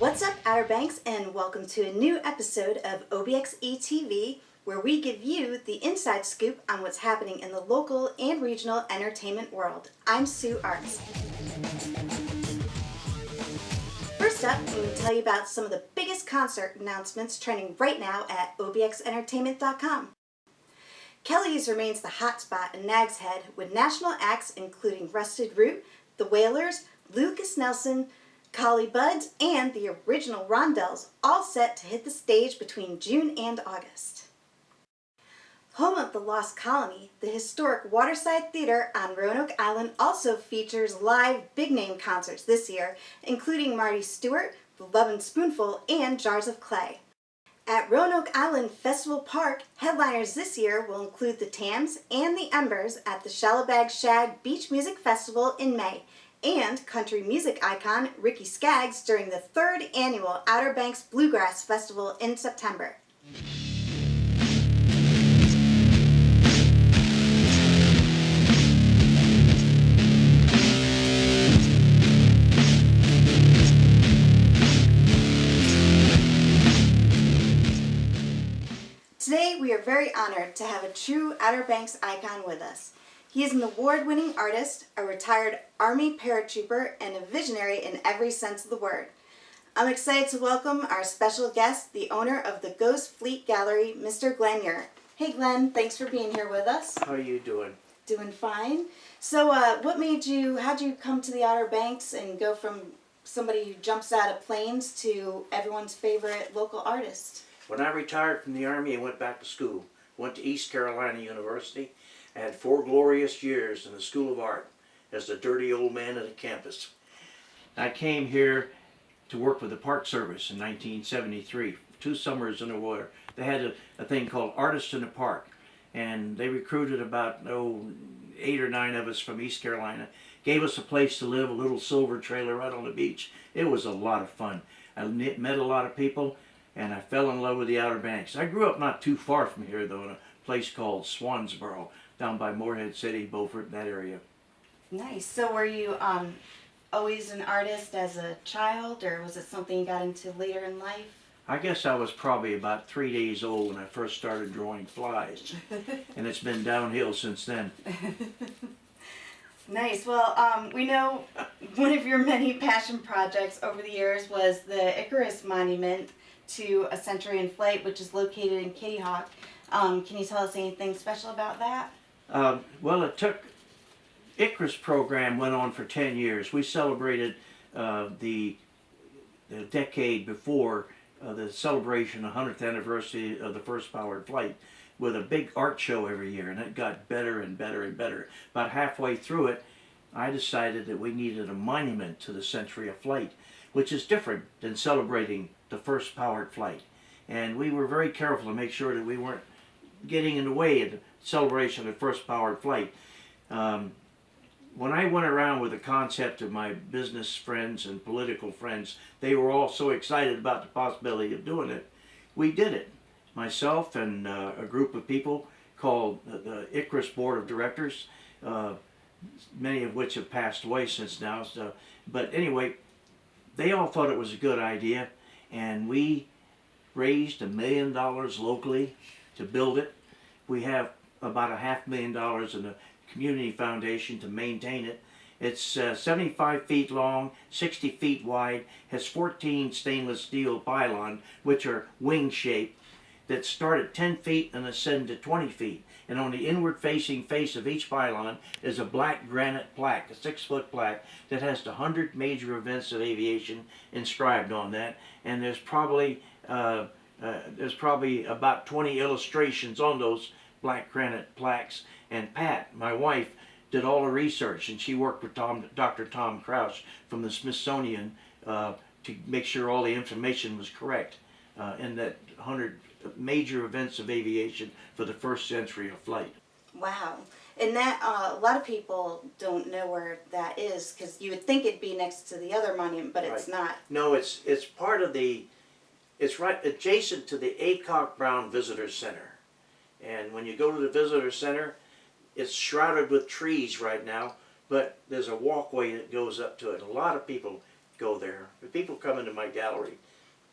What's up, Outer Banks, and welcome to a new episode of OBXE TV, where we give you the inside scoop on what's happening in the local and regional entertainment world. I'm Sue Artz. First up, I'm going to tell you about some of the biggest concert announcements trending right now at OBXentertainment.com. Kelly's remains the hotspot in Nags Head, with national acts including Rusted Root, The Wailers, Lucas Nelson, Collie Buddz, and the original Rondelles, all set to hit the stage between June and August. Home of the Lost Colony, the historic Waterside Theater on Roanoke Island also features live big-name concerts this year, including Marty Stewart, The Lovin' Spoonful, and Jars of Clay. At Roanoke Island Festival Park, headliners this year will include the Tams and the Embers at the Shallowbag Shag Beach Music Festival in May, and country music icon Ricky Skaggs during the 3rd annual Outer Banks Bluegrass Festival in September. Today we are very honored to have a true Outer Banks icon with us. He is an award-winning artist, a retired Army paratrooper, and a visionary in every sense of the word. I'm excited to welcome our special guest, the owner of the Ghost Fleet Gallery, Mr. Glenn Eure. Hey Glenn, thanks for being here with us. How are you doing? Doing fine. So how'd you come to the Outer Banks and go from somebody who jumps out of planes to everyone's favorite local artist? When I retired from the Army, I went back to school. Went to East Carolina University. I had 4 glorious years in the School of Art as the dirty old man of the campus. I came here to work with the Park Service in 1973, 2 summers in a row. They had a thing called Artists in the Park, and they recruited about 8 or 9 of us from East Carolina, gave us a place to live, a little silver trailer right on the beach. It was a lot of fun. I met a lot of people, and I fell in love with the Outer Banks. I grew up not too far from here, though, in a place called Swansboro, down by Morehead City, Beaufort, that area. Nice. So were you always an artist as a child, or was it something you got into later in life? I guess I was probably about 3 days old when I first started drawing flies, and it's been downhill since then. Nice. Well, we know one of your many passion projects over the years was the Icarus Monument to a Century in Flight, which is located in Kitty Hawk. Can you tell us anything special about that? Well, Icarus program went on for 10 years. We celebrated the decade before the celebration, the 100th anniversary of the first powered flight, with a big art show every year, and it got better and better and better. About halfway through it, I decided that we needed a monument to the century of flight, which is different than celebrating the first powered flight. And we were very careful to make sure that we weren't getting in the way of the celebration of the first powered flight. When I went around with the concept of my business friends and political friends, they were all so excited about the possibility of doing it. We did it. Myself and a group of people called the Icarus Board of Directors, many of which have passed away since now. But anyway, they all thought it was a good idea, and we raised $1 million locally to build it. We have about $500,000 in the community foundation to maintain it. It's 75 feet long, 60 feet wide, has 14 stainless steel pylons, which are wing shaped, that start at 10 feet and ascend to 20 feet. And on the inward facing face of each pylon is a black granite plaque, a 6-foot plaque, that has the 100 major events of aviation inscribed on that. And there's probably about 20 illustrations on those black granite plaques. And Pat, my wife, did all the research, and she worked with Dr. Tom Crouch from the Smithsonian to make sure all the information was correct in that 100 major events of aviation for the first century of flight. Wow. And that a lot of people don't know where that is, because you would think it'd be next to the other monument, but it's not. No, it's part of it's right adjacent to the Aycock Brown Visitor Center. And when you go to the Visitor Center, it's shrouded with trees right now, but there's a walkway that goes up to it. A lot of people go there. But people come into my gallery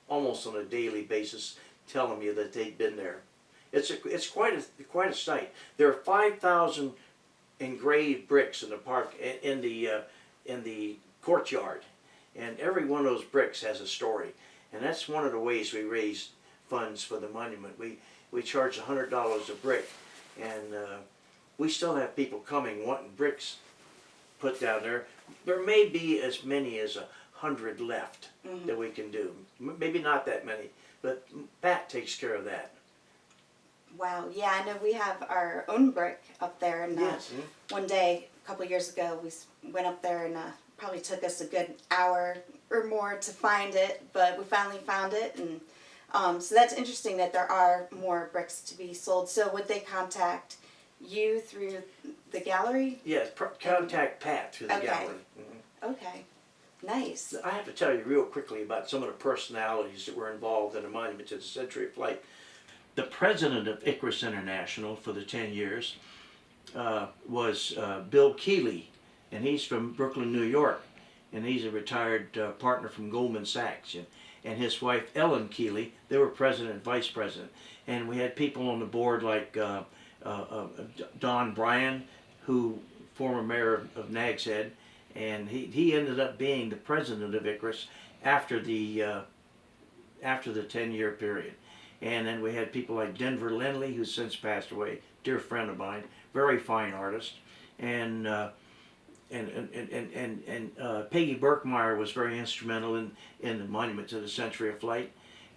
almost on a daily basis telling me that they've been there. It's quite a sight. There are 5,000 engraved bricks in the park in the courtyard, and every one of those bricks has a story. And that's one of the ways we raise funds for the monument. We charge $100 a brick, and we still have people coming wanting bricks put down there. There may be as many as 100 left that we can do. Maybe not that many, but Pat takes care of that. Wow, yeah, I know we have our own brick up there, and Yes. one day, a couple years ago, we went up there, and probably took us a good hour or more to find it, but we finally found it, and so that's interesting that there are more bricks to be sold. So would they contact you through the gallery? Yes, contact Pat through the Okay. gallery. Okay, nice. I have to tell you real quickly about some of the personalities that were involved in the Monument to the Century of Flight. The president of ICRIS International for the 10 years was Bill Keeley, and he's from Brooklyn, New York, and he's a retired partner from Goldman Sachs. And his wife, Ellen Keeley, they were president and vice president. And we had people on the board like Don Bryan, who former mayor of Nags Head, and he ended up being the president of ICRIS after the 10-year period. And then we had people like Denver Lindley, who's since passed away, dear friend of mine, very fine artist, and Peggy Berkmeyer was very instrumental in the Monument to the Century of Flight,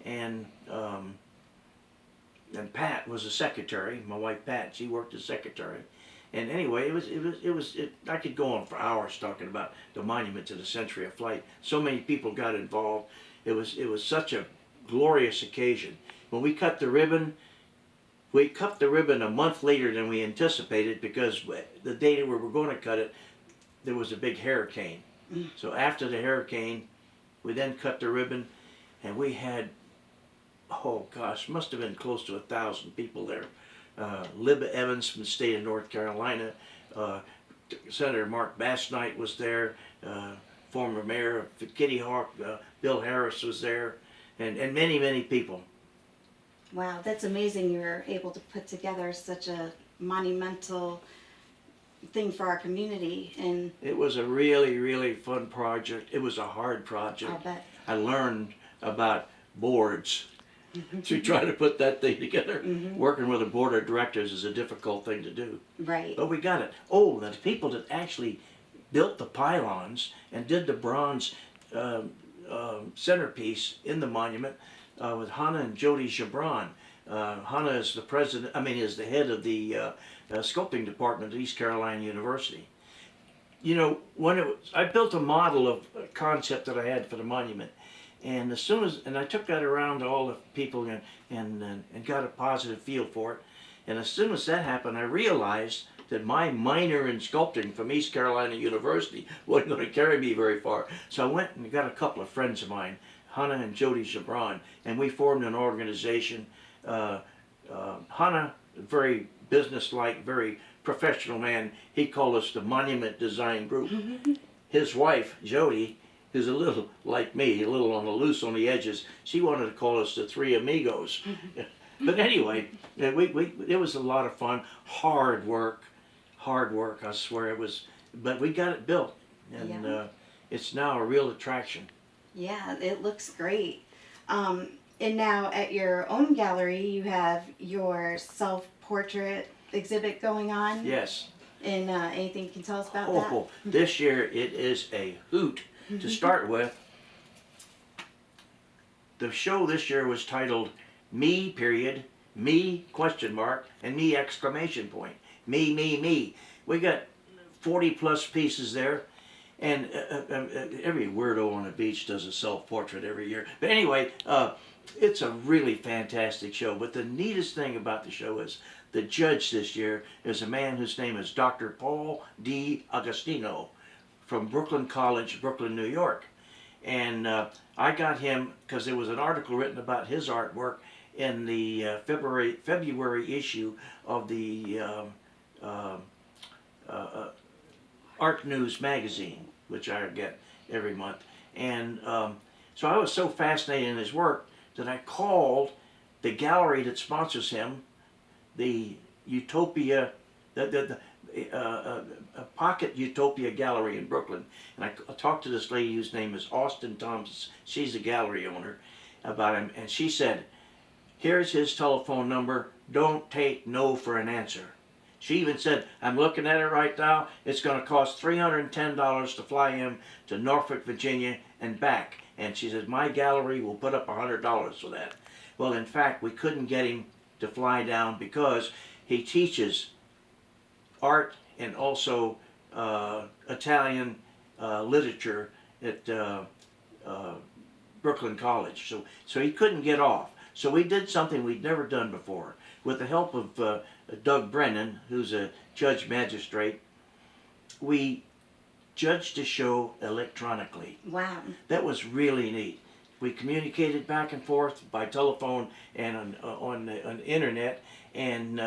and Pat was a secretary. My wife Pat, she worked as secretary, and anyway, I could go on for hours talking about the Monument to the Century of Flight. So many people got involved. It was such a glorious occasion. When we cut the ribbon a month later than we anticipated, because the day that we were going to cut it, there was a big hurricane. So after the hurricane, we then cut the ribbon, and we had, oh gosh, must have been close to 1,000 people there. Lib Evans from the state of North Carolina, Senator Mark Bass-Knight was there, former mayor of Kitty Hawk, Bill Harris was there, and many, many people. Wow, that's amazing you were able to put together such a monumental thing for our community. And it was a really, really fun project. It was a hard project. I'll bet. I learned about boards to try to put that thing together. Working with a board of directors is a difficult thing to do. Right. But we got it. Oh, the people that actually built the pylons and did the bronze centerpiece in the monument with Hannah and Jody Gibran. Hannah is the is the head of the sculpting department at East Carolina University. You know, I built a model of a concept that I had for the monument, and I took that around to all the people and got a positive feel for it. And as soon as that happened, I realized that my minor in sculpting from East Carolina University wasn't going to carry me very far. So I went and got a couple of friends of mine, Hannah and Jody Gibran, and we formed an organization. Hannah, very businesslike, very professional man, he called us the Monument Design Group. His wife, Jody, who's a little like me, a little on the loose on the edges, she wanted to call us the Three Amigos. But anyway, it was a lot of fun, hard work, I swear it was, but we got it built, and it's now a real attraction. Yeah, it looks great. And now at your own gallery, you have your self-portrait exhibit going on. Yes. And anything you can tell us about that? Oh, this year it is a hoot. To start with, the show this year was titled Me, period, Me, question mark, and Me, exclamation point. Me, me, me. We got 40 plus pieces there. And every weirdo on the beach does a self-portrait every year. But anyway, it's a really fantastic show. But the neatest thing about the show is the judge this year is a man whose name is Dr. Paul D. Agostino from Brooklyn College, Brooklyn, New York. And I got him because there was an article written about his artwork in the February issue of the Art News magazine, which I get every month. And so I was so fascinated in his work that I called the gallery that sponsors him, the Utopia, Pocket Utopia Gallery in Brooklyn. And I talked to this lady whose name is Austin Thompson. She's the gallery owner, about him. And she said, here's his telephone number. Don't take no for an answer. She even said, I'm looking at it right now. It's going to cost $310 to fly him to Norfolk, Virginia and back. And she says, my gallery will put up $100 for that. Well, in fact, we couldn't get him to fly down because he teaches art and also Italian literature at Brooklyn College. So he couldn't get off. So we did something we'd never done before. With the help of Doug Brennan, who's a judge magistrate, we judged the show electronically. Wow. That was really neat. We communicated back and forth by telephone and on the internet, and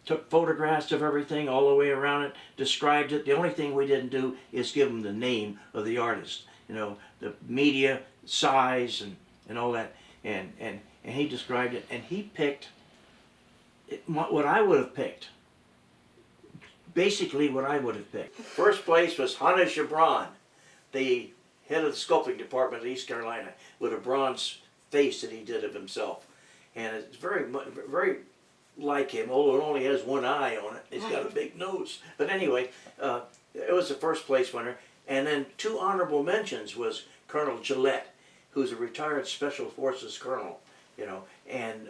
took photographs of everything all the way around it, described it. The only thing we didn't do is give them the name of the artist, you know, the media, size, and all that. And he described it, and he picked what I would have picked. Basically what I would have picked. First place was Hannah Gibran, the head of the sculpting department of East Carolina, with a bronze face that he did of himself. And it's very like him, although it only has one eye on it. He's got a big nose. But anyway, it was the first place winner. And then 2 honorable mentions was Colonel Gillette, who's a retired Special Forces colonel, you know, and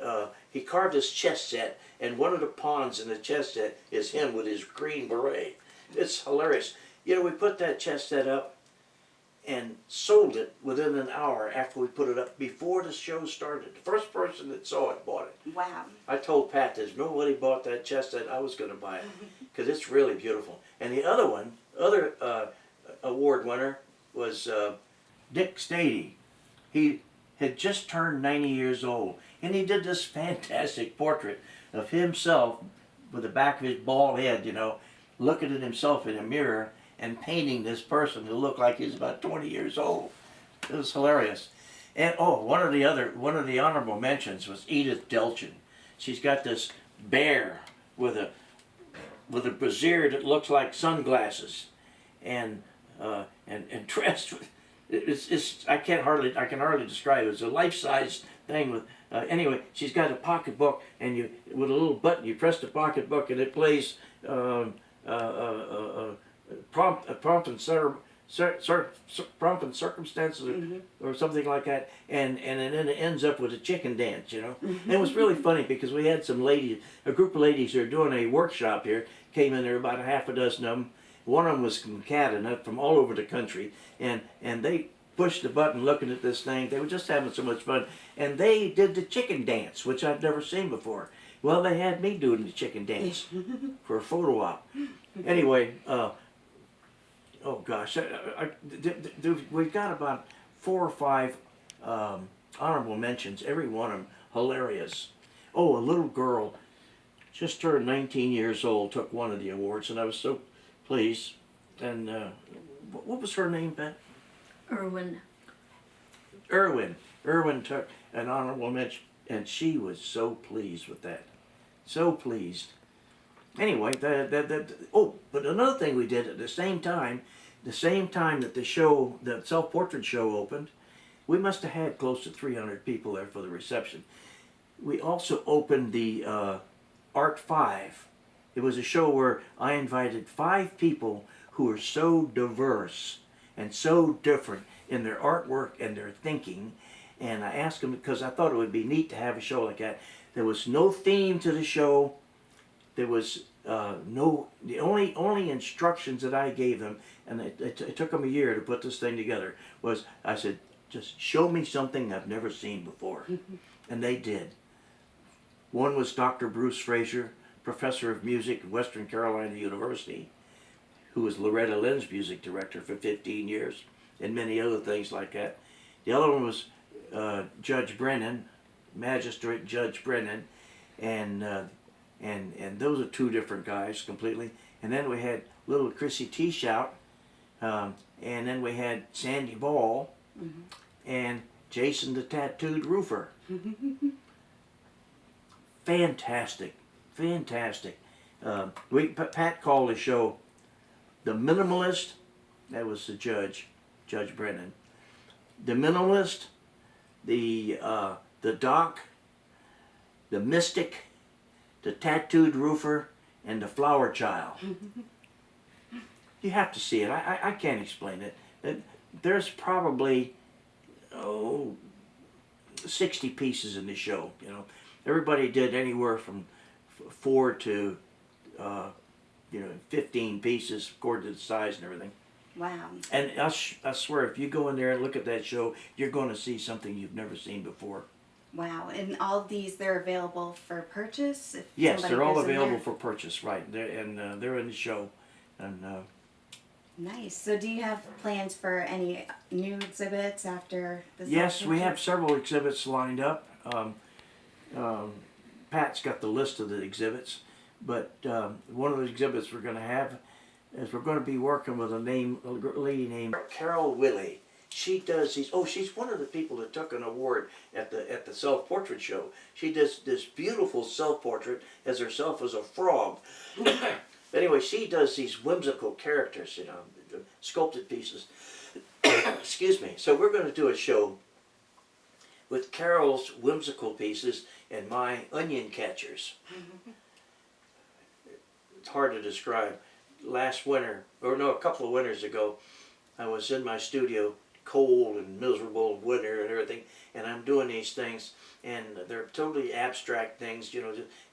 he carved his chess set, and one of the pawns in the chess set is him with his green beret. It's hilarious. You know, we put that chess set up and sold it within an hour after we put it up, before the show started. The first person that saw it bought it. Wow. I told Pat, there's nobody bought that chess set, I was going to buy it, because it's really beautiful. And the other one, award winner was Dick Stady. He had just turned 90 years old, and he did this fantastic portrait of himself with the back of his bald head, you know, looking at himself in a mirror and painting this person to look like he's about 20 years old. It was hilarious. And one of the honorable mentions was Edith Delchin. She's got this bear with a brassiere that looks like sunglasses, and dressed with, I can hardly describe it. It's a life-size thing with anyway. She's got a pocketbook, and with a little button, you press the pocketbook, and it plays prompt and circumstances, or something like that, and then it ends up with a chicken dance, you know. And it was really funny because we had a group of ladies who are doing a workshop here, came in there, about a half a dozen of them. One of them was from Canada, from all over the country, and they pushed the button looking at this thing. They were just having so much fun, and they did the chicken dance, which I've never seen before. Well, they had me doing the chicken dance for a photo op. Anyway, oh gosh, we've got about 4 or 5 honorable mentions, every one of them hilarious. Oh, a little girl just turned 19 years old, took one of the awards, and I was so pleased. And what was her name, Ben? Irwin. Irwin took an honorable mention, and she was so pleased with that. So pleased. Anyway, but another thing we did at the same time that the self-portrait show opened, we must have had close to 300 people there for the reception. We also opened the Art 5. It was a show where I invited 5 people who are so diverse and so different in their artwork and their thinking, and I asked them because I thought it would be neat to have a show like that. There was no theme to the show. There was the only instructions that I gave them, and it took them a year to put this thing together, was I said, just show me something I've never seen before. And they did. One was Dr. Bruce Frazier, professor of music at Western Carolina University, who was Loretta Lynn's music director for 15 years, and many other things like that. The other one was Judge Brennan, Magistrate Judge Brennan, and those are 2 different guys completely. And then we had little Chrissy Teashout, and then we had Sandy Ball, and Jason the Tattooed Roofer. Fantastic, fantastic. Pat called the show The Minimalist. That was the Judge Brennan. The Minimalist, the Doc, the Mystic, the Tattooed Roofer, and the Flower Child. You have to see it. I can't explain it. There's probably 60 pieces in the show. You know, everybody did anywhere from 4 to 15 pieces according to the size and everything. Wow. And I swear, if you go in there and look at that show, you're going to see something you've never seen before. Wow. And all of these, they're available for purchase? If Yes, somebody they're all goes in available there? for purchase, right? They're in the show. And Nice. So do you have plans for any new exhibits after this? yes, we have several exhibits lined up. Pat's got the list of the exhibits, but one of the exhibits we're going to have is we're going to be working with a lady named Carol Willey. She does these. Oh, she's one of the people that took an award at the self-portrait show. She does this beautiful self-portrait as herself as a frog. Anyway, she does these whimsical characters, sculpted pieces. Excuse me. So we're going to do a show with Carol's whimsical pieces and my onion catchers. It's hard to describe. Last winter, a couple of winters ago, I was in my studio, cold and miserable winter and everything, and I'm doing these things, and they're totally abstract things,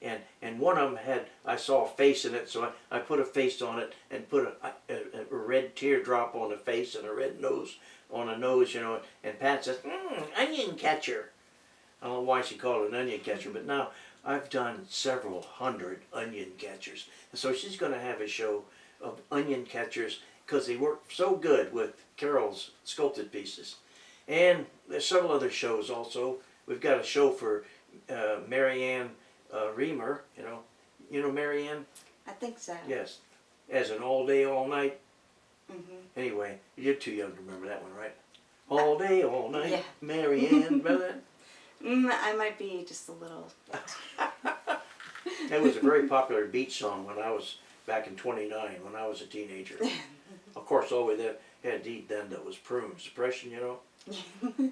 and one of them I saw a face in it, so I put a face on it and put a red teardrop on the face and a red nose on the nose, and Pat says, onion catcher. I don't know why she called it an onion catcher, but now I've done several hundred onion catchers. And so she's going to have a show of onion catchers because they work so good with Carol's sculpted pieces. And there's several other shows also. We've got a show for Marianne Reamer, you know Marianne? I think so. Yes, as an all day, all night. Mm-hmm. Anyway, you're too young to remember that one, right? All day, all night, Yeah. Marianne, remember that? I might be just a little. That was a very popular beach song when I was back in '29, when I was a teenager. Of course, all we had to eat then that was prune suppression,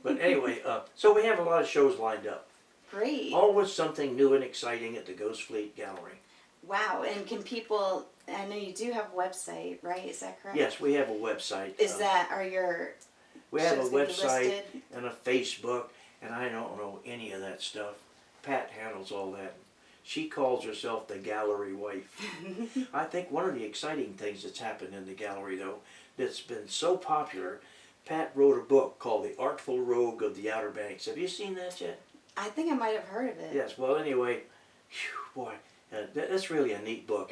But anyway, so we have a lot of shows lined up. Great. Always something new and exciting at the Ghost Fleet Gallery. Wow. And can people? I know you do have a website, right? Is that correct? Yes, we have a website. Are your? We have a shows gonna be website listed? and a Facebook, and I don't know any of that stuff. Pat handles all that. She calls herself the gallery wife. I think one of the exciting things that's happened in the gallery, though, that's been so popular, Pat wrote a book called The Artful Rogue of the Outer Banks. Have you seen that yet? I think I might have heard of it. Yes. Well, anyway, boy, that's really a neat book.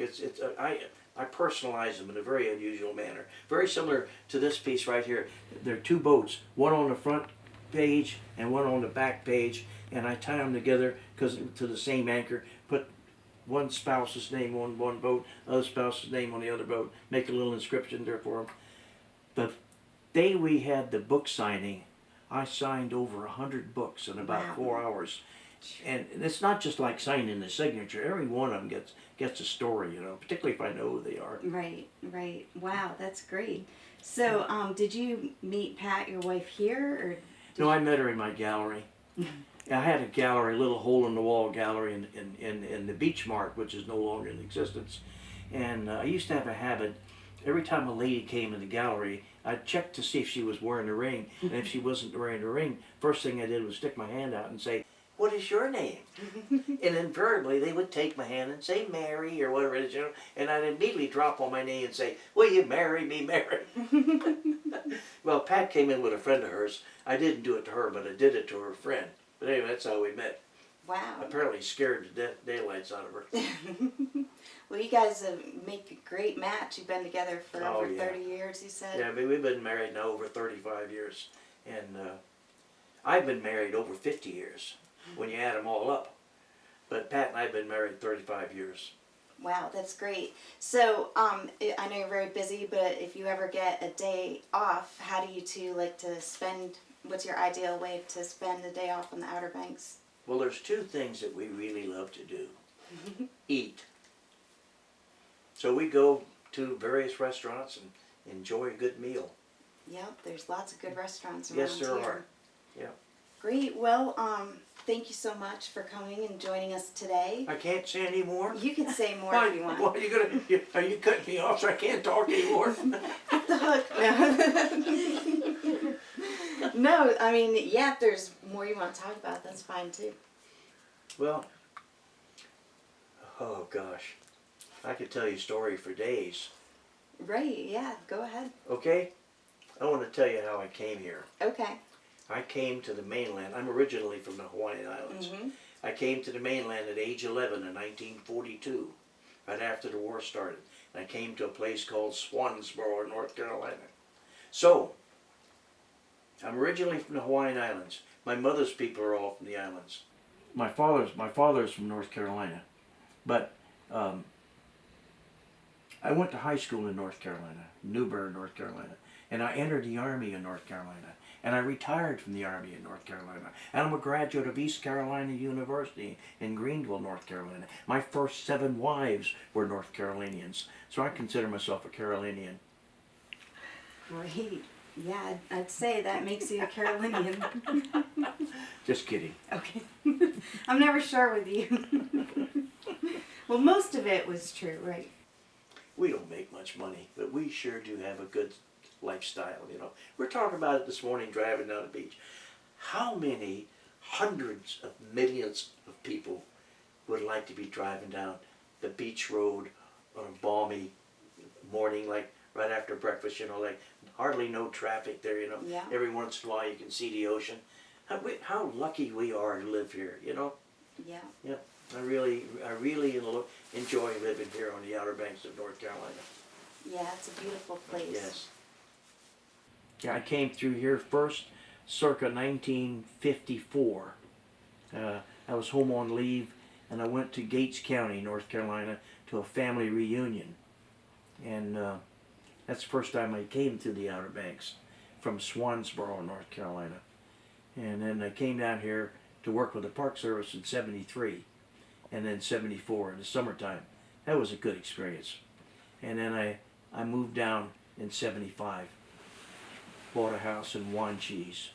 I personalize them in a very unusual manner. Very similar to this piece right here. There are two boats, one on the front page and one on the back page, and I tie them together to the same anchor, put one spouse's name on one boat, other spouse's name on the other boat, make a little inscription there for them. The day we had the book signing, I signed over 100 books in about 4 hours. And it's not just like signing the signature. Every one of them gets a story, particularly if I know who they are. Right. Wow, that's great. So, did you meet Pat, your wife, here, or? No, I met her in my gallery. I had a gallery, a little hole-in-the-wall gallery in the Beach Mart, which is no longer in existence. And I used to have a habit, every time a lady came in the gallery, I'd check to see if she was wearing a ring. And if she wasn't wearing a ring, first thing I did was stick my hand out and say, "What is your name?" And invariably they would take my hand and say Mary or whatever it is, and I'd immediately drop on my knee and say, "Will you marry me, Mary?" Well, Pat came in with a friend of hers. I didn't do it to her, but I did it to her friend. But anyway, that's how we met. Wow. Apparently scared the daylights out of her. Well, you guys make a great match. You've been together for over yeah. 30 years, you said? Yeah, I mean, we've been married now over 35 years. And I've been married over 50 years when you add them all up. But Pat and I have been married 35 years. Wow, that's great. So, I know you're very busy, but if you ever get a day off, how do you two like to spend what's your ideal way to spend the day off on the Outer Banks? Well, there's two things that we really love to do. Eat. So we go to various restaurants and enjoy a good meal. Yep, there's lots of good restaurants around Yes, there here. are. Yeah. Great. Well, thank you so much for coming and joining us today. I can't say any more. You can say more Why, if you want. Are you cutting me off so I can't talk anymore? Hit the hook. No. No, I mean, yeah, if there's more you want to talk about, that's fine too. Well, oh gosh, I could tell you a story for days. Right, yeah, go ahead. Okay? I want to tell you how I came here. Okay. I came to the mainland. I'm originally from the Hawaiian Islands. Mm-hmm. I came to the mainland at age 11 in 1942, right after the war started. And I came to a place called Swansboro, North Carolina. So, I'm originally from the Hawaiian Islands. My mother's people are all from the islands. My father's from North Carolina, but I went to high school in North Carolina, Newburgh, North Carolina, and I entered the Army in North Carolina, and I retired from the Army in North Carolina, and I'm a graduate of East Carolina University in Greenville, North Carolina. My first 7 wives were North Carolinians, so I consider myself a Carolinian. Great. Yeah, I'd say that makes you a Carolinian. Just kidding. Okay. I'm never sure with you. Well, most of it was true, right? We don't make much money, but we sure do have a good lifestyle, you know. We're talking about it this morning driving down the beach. How many hundreds of millions of people would like to be driving down the beach road on a balmy morning, like right after breakfast, you know, like hardly no traffic there, you know. Yeah. Every once in a while you can see the ocean. How lucky we are to live here, you know. Yeah. Yeah, I really enjoy living here on the Outer Banks of North Carolina. Yeah, it's a beautiful place. Yes. Yeah, I came through here first circa 1954. I was home on leave, and I went to Gates County, North Carolina, to a family reunion. And that's the first time I came to the Outer Banks from Swansboro, North Carolina. And then I came down here to work with the Park Service in '73, and then '74 in the summertime. That was a good experience. And then I moved down in '75, bought a house in Wanchese.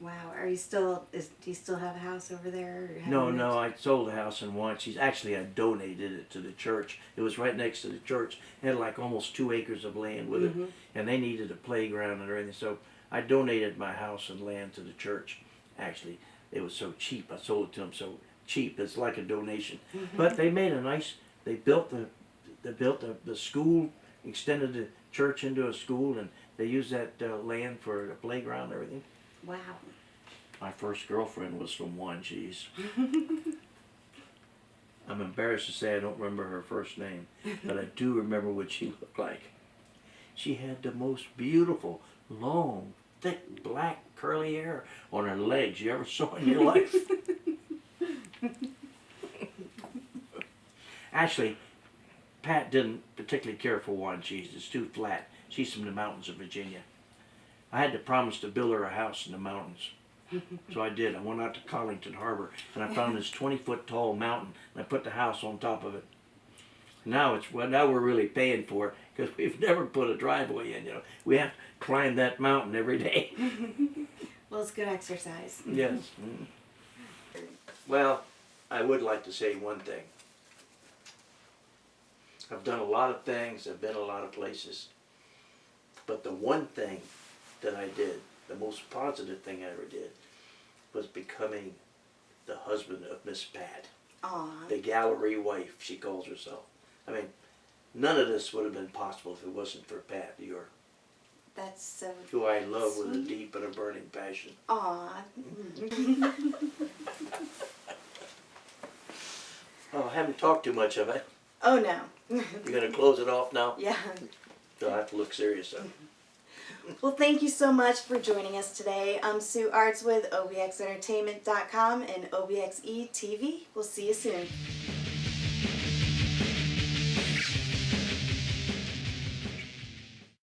Wow. Are you still? Do you still have a house over there? Or No, I sold the house in Wanchese. Actually, I donated it to the church. It was right next to the church. It had like almost 2 acres of land with it, and they needed a playground and everything. So I donated my house and land to the church. Actually, it was so cheap. I sold it to them so cheap. It's like a donation. But they made a nice. They built the school, extended the church into a school, and they used that land for the playground and everything. Wow. My first girlfriend was from Wanchese. I'm embarrassed to say I don't remember her first name, but I do remember what she looked like. She had the most beautiful, long, thick, black, curly hair on her legs you ever saw in your life. Actually, Pat didn't particularly care for Wanchese. It's too flat. She's from the mountains of Virginia. I had to promise to build her a house in the mountains. So I did. I went out to Collington Harbor, and I found this 20-foot tall mountain, and I put the house on top of it. Now we're really paying for it, because we've never put a driveway in, you know. We have to climb that mountain every day. Well, it's good exercise. Yes. Well, I would like to say one thing. I've done a lot of things, I've been a lot of places. But the one thing that I did, the most positive thing I ever did, was becoming the husband of Miss Pat. Aw. The gallery wife, she calls herself. I mean, none of this would have been possible if it wasn't for Pat Eure, That's so who I love sweet. with a deep and a burning passion. Aw. Oh, I haven't talked too much, have I? Oh no. You're going to close it off now? Yeah. You'll have to look serious, though. Well, thank you so much for joining us today. I'm Sue Artz with OBX Entertainment.com and OBXE TV. We'll see you soon.